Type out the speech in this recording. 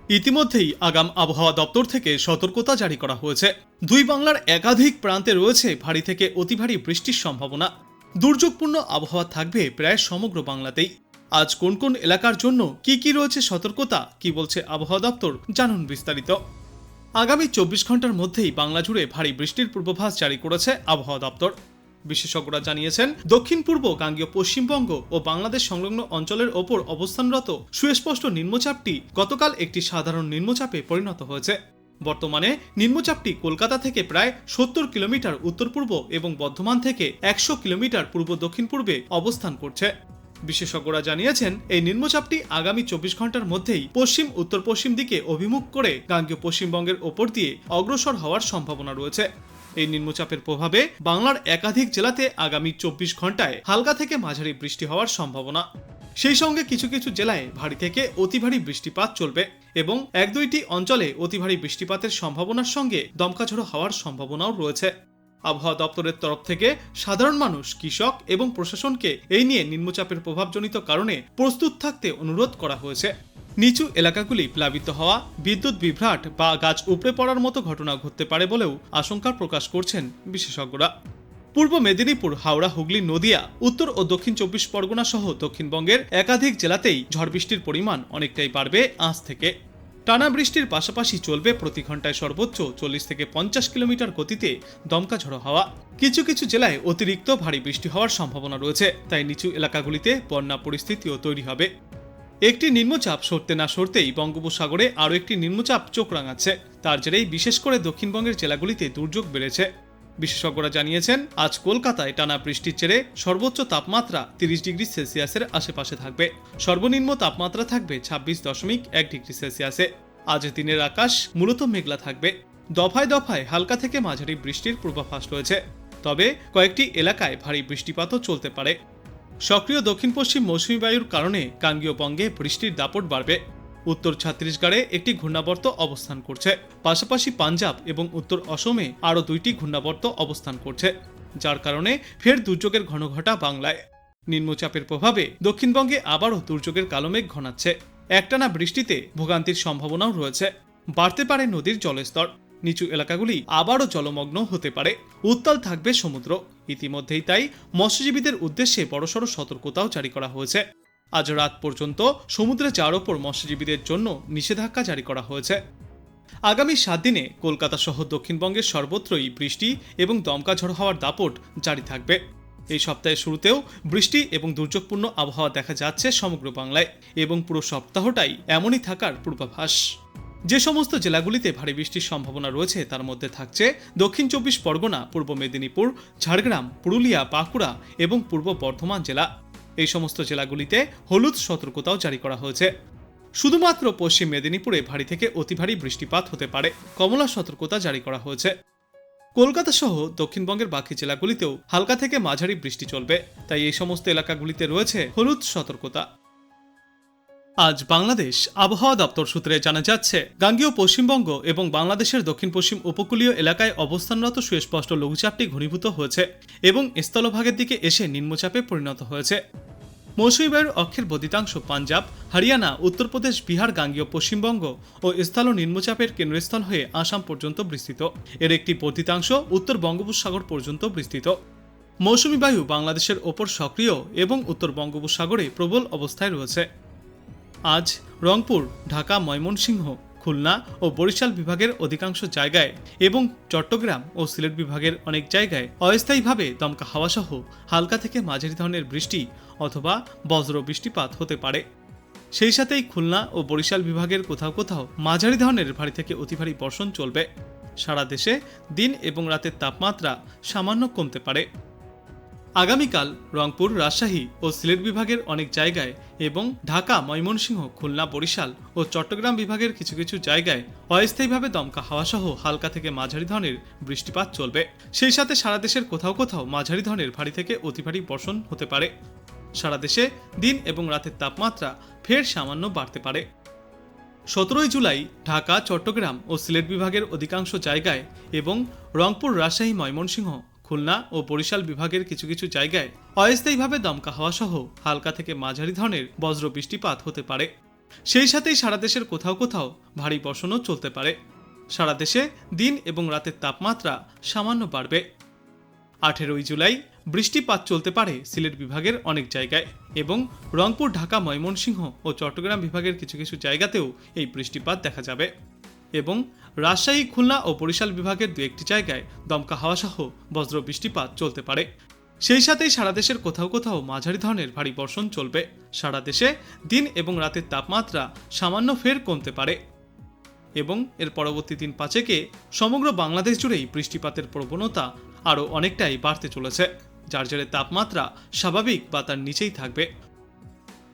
ইতিমধ্যেই আগাম আবহাওয়া দপ্তর থেকে সতর্কতা জারি করা হয়েছে। দুই বাংলার একাধিক প্রান্তে রয়েছে ভারী থেকে অতি ভারী বৃষ্টির সম্ভাবনা। দুর্যোগপূর্ণ আবহাওয়া থাকবে প্রায় সমগ্র বাংলাতেই। আজ কোন কোন এলাকার জন্য কি রয়েছে সতর্কতা, কি বলছে আবহাওয়া দপ্তর, জানুন বিস্তারিত। আগামী 24 ঘন্টার মধ্যেই বাংলা জুড়ে ভারী বৃষ্টির পূর্বাভাস জারি করেছে আবহাওয়া দপ্তর। বিশেষজ্ঞরা জানিয়েছেন, দক্ষিণ পূর্ব গাঙ্গেয় পশ্চিমবঙ্গ ও বাংলাদেশ সংলগ্ন অঞ্চলের ওপর অবস্থানরত সুস্পষ্ট নিম্নচাপটি গতকাল একটি সাধারণ নিম্নচাপে পরিণত হয়েছে। বর্তমানে নিম্নচাপটি কলকাতা থেকে প্রায় 70 কিলোমিটার উত্তর পূর্ব এবং বর্ধমান থেকে 100 কিলোমিটার পূর্ব দক্ষিণ পূর্বে অবস্থান করছে। বিশেষজ্ঞরা জানিয়েছেন, এই নিম্নচাপটি আগামী 24 ঘন্টার মধ্যেই পশ্চিম উত্তর পশ্চিম দিকে অভিমুখ করে গাঙ্গেয় পশ্চিমবঙ্গের ওপর দিয়ে অগ্রসর হওয়ার সম্ভাবনা রয়েছে। এই নিম্নচাপের প্রভাবে বাংলার একাধিক জেলাতে আগামী 24 ঘন্টায় হালকা থেকে মাঝারি বৃষ্টি হওয়ার সম্ভাবনা। সেই সঙ্গে কিছু কিছু জেলায় ভারী থেকে অতি ভারী বৃষ্টিপাত চলবে এবং 1-2টি অঞ্চলে অতি ভারী বৃষ্টিপাতের সম্ভাবনার সঙ্গে দমকা ঝড়ো হওয়ার সম্ভাবনাও রয়েছে। আবহাওয়া দপ্তরের তরফ থেকে সাধারণ মানুষ, কৃষক এবং প্রশাসনকে এই নিয়ে নিম্নচাপের প্রভাবজনিত কারণে প্রস্তুত থাকতে অনুরোধ করা হয়েছে। নিচু এলাকাগুলি প্লাবিত হওয়া, বিদ্যুৎ বিভ্রাট বা গাছ উপড়ে পড়ার মতো ঘটনা ঘটতে পারে বলেও আশঙ্কা প্রকাশ করছেন বিশেষজ্ঞরা। পূর্ব মেদিনীপুর, হাওড়া, হুগলি, নদিয়া, উত্তর ও দক্ষিণ 24 পরগনা সহ দক্ষিণবঙ্গের একাধিক জেলাতেই ঝড় বৃষ্টির পরিমাণ অনেকটাই বাড়বে আজ থেকে। টানা বৃষ্টির পাশাপাশি চলবে প্রতি ঘন্টায় সর্বোচ্চ 40 থেকে 50 কিলোমিটার গতিতে দমকা ঝড়ো হাওয়া। কিছু কিছু জেলায় অতিরিক্ত ভারী বৃষ্টি হওয়ার সম্ভাবনা রয়েছে, তাই নিচু এলাকাগুলিতে বন্যা পরিস্থিতিও তৈরি হবে। একটি নিম্নচাপ সরতে না সরতেই বঙ্গোপসাগরে আরও একটি নিম্নচাপ চোখ রাঙাচ্ছে। তার জেরেই বিশেষ করে দক্ষিণবঙ্গের জেলাগুলিতে দুর্যোগ বেড়েছে। বিশেষজ্ঞরা জানিয়েছেন, আজ কলকাতায় টানা বৃষ্টির জেরে সর্বোচ্চ তাপমাত্রা 30 ডিগ্রি সেলসিয়াসের আশেপাশে থাকবে। সর্বনিম্ন তাপমাত্রা থাকবে 26.1 ডিগ্রি সেলসিয়াসে। আজ দিনের আকাশ মূলত মেঘলা থাকবে। দফায় দফায় হালকা থেকে মাঝারি বৃষ্টির পূর্বাভাস রয়েছে, তবে কয়েকটি এলাকায় ভারী বৃষ্টিপাতও চলতে পারে। সক্রিয় দক্ষিণ পশ্চিম মৌসুমী বায়ুর কারণে গাঙ্গেয় বঙ্গে বৃষ্টির দাপট বাড়বে। উত্তর ছত্তিশগড়ে একটি ঘূর্ণাবর্ত অবস্থান করছে, পাশাপাশি পাঞ্জাব এবং উত্তর অসমে আরও 2টি ঘূর্ণাবর্ত অবস্থান করছে, যার কারণে ফের দুর্যোগের ঘনঘটা বাংলায়। নিম্নচাপের প্রভাবে দক্ষিণবঙ্গে আবারও দুর্যোগের কালোমেঘ ঘনাচ্ছে। একটানা বৃষ্টিতে ভোগান্তির সম্ভাবনাও রয়েছে। বাড়তে পারে নদীর জলস্তর। নিচু এলাকাগুলি আবারও জলমগ্ন হতে পারে। উত্তাল থাকবে সমুদ্র। ইতিমধ্যেই তাই মৎস্যজীবীদের উদ্দেশ্যে বড়সড় সতর্কতাও জারি করা হয়েছে। আজ রাত পর্যন্ত সমুদ্রে যাওয়ার ওপর মৎস্যজীবীদের জন্য নিষেধাজ্ঞা জারি করা হয়েছে। আগামী 7 দিনে কলকাতা সহ দক্ষিণবঙ্গের সর্বত্রই বৃষ্টি এবং দমকা ঝড় হওয়ার দাপট জারি থাকবে। এই সপ্তাহের শুরুতেও বৃষ্টি এবং দুর্যোগপূর্ণ আবহাওয়া দেখা যাচ্ছে সমগ্র বাংলায় এবং পুরো সপ্তাহটাই এমনই থাকার পূর্বাভাস। যে সমস্ত জেলাগুলিতে ভারী বৃষ্টির সম্ভাবনা রয়েছে তার মধ্যে থাকছে দক্ষিণ 24 পরগনা, পূর্ব মেদিনীপুর, ঝাড়গ্রাম, পুরুলিয়া, বাঁকুড়া এবং পূর্ব বর্ধমান জেলা। এই সমস্ত জেলাগুলিতে হলুদ সতর্কতাও জারি করা হয়েছে। শুধুমাত্র পশ্চিম মেদিনীপুরে ভারী থেকে অতি ভারী বৃষ্টিপাত হতে পারে, কমলা সতর্কতা জারি করা হয়েছে। কলকাতা সহ দক্ষিণবঙ্গের বাকি জেলাগুলিতেও হালকা থেকে মাঝারি বৃষ্টি চলবে, তাই এই সমস্ত এলাকাগুলিতে রয়েছে হলুদ সতর্কতা। আজ বাংলাদেশ আবহাওয়া দপ্তর সূত্রে জানা যাচ্ছে, গাঙ্গেয় পশ্চিমবঙ্গ এবং বাংলাদেশের দক্ষিণ পশ্চিম উপকূলীয় এলাকায় অবস্থানরত সুস্পষ্ট লঘুচাপটি ঘনীভূত হয়েছে এবং স্থলভাগের দিকে এসে নিম্নচাপে পরিণত হয়েছে। মৌসুমী বায়ুর অক্ষের বদ্ধিতাংশ পাঞ্জাব, হরিয়ানা, উত্তরপ্রদেশ, বিহার, গাঙ্গেয় পশ্চিমবঙ্গ ও স্থল নিম্নচাপের কেন্দ্রস্থল হয়ে আসাম পর্যন্ত বিস্তৃত। এর একটি বদ্ধিতাংশ উত্তর বঙ্গোপসাগর পর্যন্ত বিস্তৃত। মৌসুমী বায়ু বাংলাদেশের ওপর সক্রিয় এবং উত্তর বঙ্গোপসাগরে প্রবল অবস্থায় রয়েছে। আজ রংপুর, ঢাকা, ময়মনসিংহ, খুলনা ও বরিশাল বিভাগের অধিকাংশ জায়গায় এবং চট্টগ্রাম ও সিলেট বিভাগের অনেক জায়গায় অস্থায়ীভাবে দমকা হাওয়াসহ হালকা থেকে মাঝারি ধরনের বৃষ্টি অথবা বজ্র বৃষ্টিপাত হতে পারে। সেই সাথেই খুলনা ও বরিশাল বিভাগের কোথাও কোথাও মাঝারি ধরনের ভারী থেকে অতি ভারী বর্ষণ চলবে। সারা দেশে দিন এবং রাতের তাপমাত্রা সামান্য কমতে পারে। আগামীকাল রংপুর, রাজশাহী ও সিলেট বিভাগের অনেক জায়গায় এবং ঢাকা, ময়মনসিংহ, খুলনা, বরিশাল ও চট্টগ্রাম বিভাগের কিছু কিছু জায়গায় অস্থায়ীভাবে দমকা হাওয়াসহ হালকা থেকে মাঝারি ধরনের বৃষ্টিপাত চলবে। সেই সাথে সারা দেশের কোথাও কোথাও মাঝারি ধরনের ভারী থেকে অতি ভারী বর্ষণ হতে পারে। সারা দেশে দিন এবং রাতের তাপমাত্রা ফের সামান্য বাড়তে পারে। 17 জুলাই ঢাকা, চট্টগ্রাম ও সিলেট বিভাগের অধিকাংশ জায়গায় এবং রংপুর, রাজশাহী, ময়মনসিংহ, খুলনা ও বরিশাল বিভাগের কিছু কিছু জায়গায় অস্থায়ীভাবে দমকা হাওয়া সহ হালকা থেকে মাঝারি ধরনের বজ্র বৃষ্টিপাত হতে পারে। সেই সাথেই সারা দেশের কোথাও কোথাও ভারী বর্ষণও চলতে পারে। সারা দেশে দিন এবং রাতের তাপমাত্রা সামান্য বাড়বে। 18 জুলাই বৃষ্টিপাত চলতে পারে সিলেট বিভাগের অনেক জায়গায় এবং রংপুর, ঢাকা, ময়মনসিংহ ও চট্টগ্রাম বিভাগের কিছু কিছু জায়গাতেও এই বৃষ্টিপাত দেখা যাবে এবং রাজশাহী, খুলনা ও বরিশাল বিভাগের দু একটি জায়গায় দমকা হাওয়া সহ বজ্র বৃষ্টিপাত চলতে পারে। সেই সাথেই সারা দেশের কোথাও কোথাও মাঝারি ধরনের ভারী বর্ষণ চলবে। সারা দেশে দিন এবং রাতের তাপমাত্রা সামান্য ফের কমতে পারে এবং এর পরবর্তী দিন 5 সমগ্র বাংলাদেশ জুড়েই বৃষ্টিপাতের প্রবণতা আরও অনেকটাই বাড়তে চলেছে, যার জেরে তাপমাত্রা স্বাভাবিক বা তার নিচেই থাকবে।